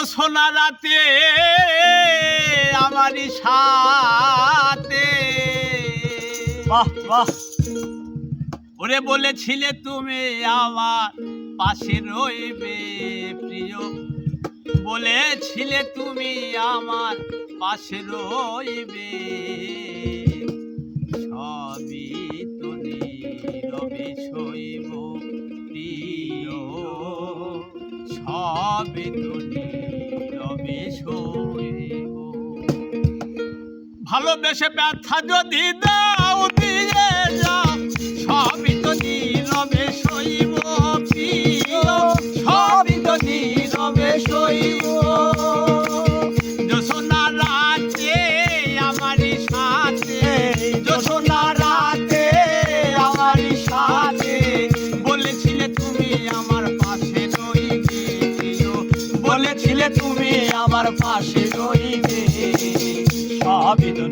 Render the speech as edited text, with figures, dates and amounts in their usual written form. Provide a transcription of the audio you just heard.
জোছনা রাতে আমারই সাথে বাহ বাহ ওরে বলেছিলে তুমি আমার পাশে রইবে প্রিয় বলেছিলে তুমি আমার পাশে রইবে সবই তো নীরবে সইব প্রিয় সবই তো নীরবে সইব ভালোবেসে ব্যথা যদি দাও দিয়ে যাও সবই তো নীরবে সইব প্রিয় সবই তো নীরবে সইব জোছনা রাতে আমারই সাথে জোছনা রাতে আমারই সাথে বলেছিলে তুমি আমার পাশে রইবে প্রিয় বলেছিলে তুমি আমার পাশে রইবে সবই তো